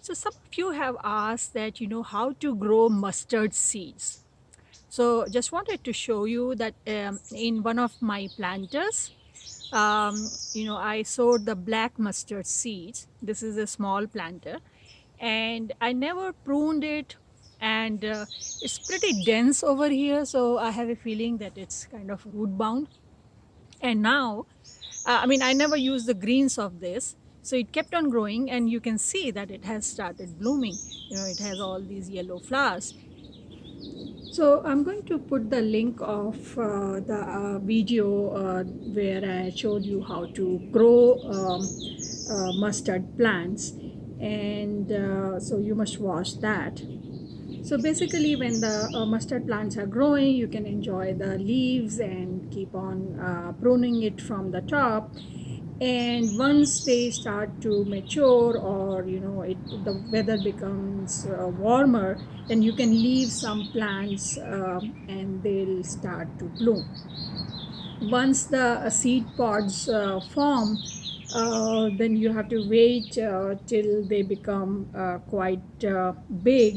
So some of you have asked that, how to grow mustard seeds. So just wanted to show you that in one of my planters, I sowed the black mustard seeds. This is a small planter, and I never pruned it, and it's pretty dense over here. So I have a feeling that it's kind of root bound. And now, I never used the greens of this. So it kept on growing, and you can see that it has started blooming. It has all these yellow flowers. So I'm going to put the link of the video where I showed you how to grow mustard plants, and so you must watch that. So basically, when the mustard plants are growing, you can enjoy the leaves and keep on pruning it from the top. And once they start to mature, or the weather becomes warmer, then you can leave some plants and they'll start to bloom. Once the seed pods form, then you have to wait till they become quite big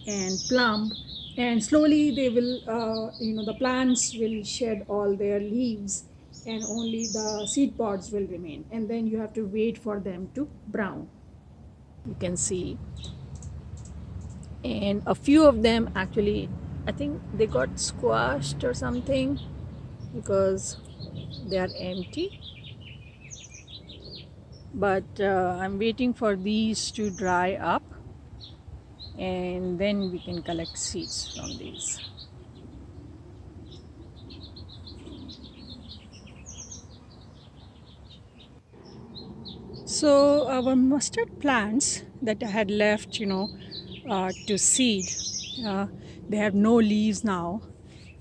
and plump, and slowly they will the plants will shed all their leaves, and only the seed pods will remain, and then you have to wait for them to brown. You can see, and a few of them actually, I think they got squashed or something, because they are empty. But I'm waiting for these to dry up, and then we can collect seeds from these. So our mustard plants that I had left, to seed, uh, they have no leaves now,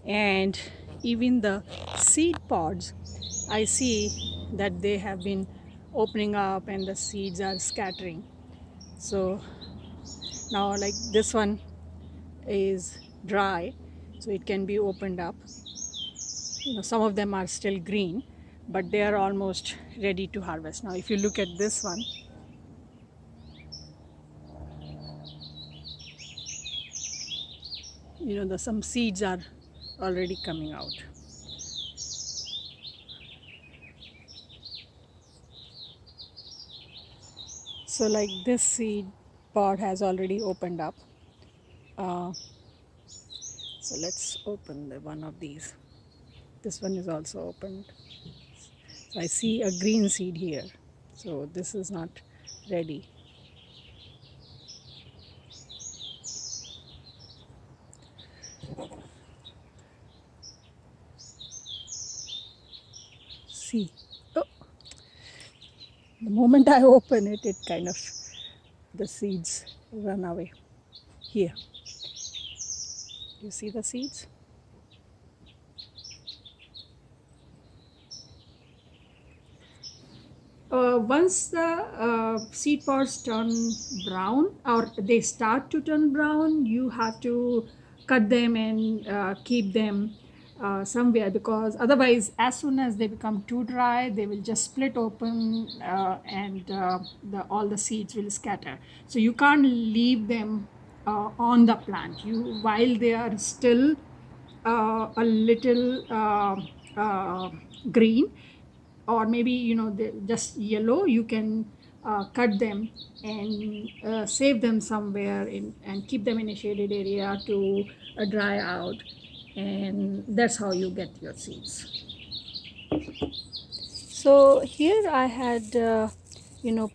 and even the seed pods, I see that they have been opening up and the seeds are scattering. So now, like this one is dry, so it can be opened up. Some of them are still green, but they are almost ready to harvest. Now if you look at this one, some seeds are already coming out. So like this seed pod has already opened up. uh, so let's open the one of these. This one is also opened. So I see a green seed here, so this is not ready. See, oh, the moment I open it, it kind of, the seeds run away. Here, you see the seeds? Once the seed pods turn brown, or they start to turn brown, you have to cut them and keep them somewhere, because otherwise, as soon as they become too dry, they will just split open, and all the seeds will scatter. So you can't leave them on the plant. While they are still a little green, or maybe just yellow, you can cut them and save them somewhere and keep them in a shaded area to dry out, and that's how you get your seeds. So here I had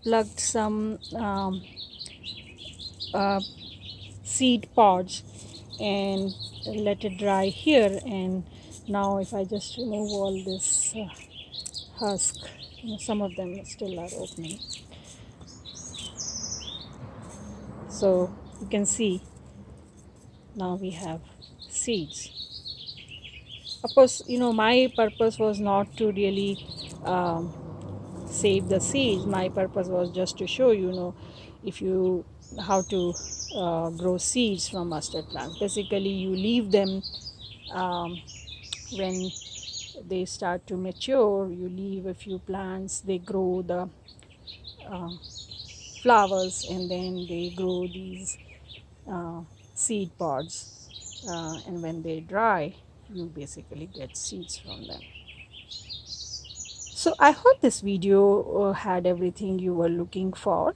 plugged some uh, seed pods and let it dry here, and now if I just remove all this husk, some of them still are opening. So you can see now we have seeds. Of course, my purpose was not to really um, save the seeds. My purpose was just to show if you how to grow seeds from mustard plants. Basically, you leave them when they start to mature. You leave a few plants, they grow, the flowers, and then they grow these uh, seed pods, and when they dry, you basically get seeds from them. So I hope this video had everything you were looking for.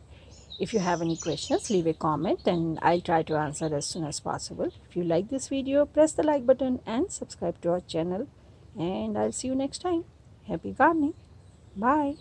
If you have any questions, leave a comment and I'll try to answer as soon as possible. If you like this video, press the like button and subscribe to our channel. And I'll see you next time. Happy gardening. Bye.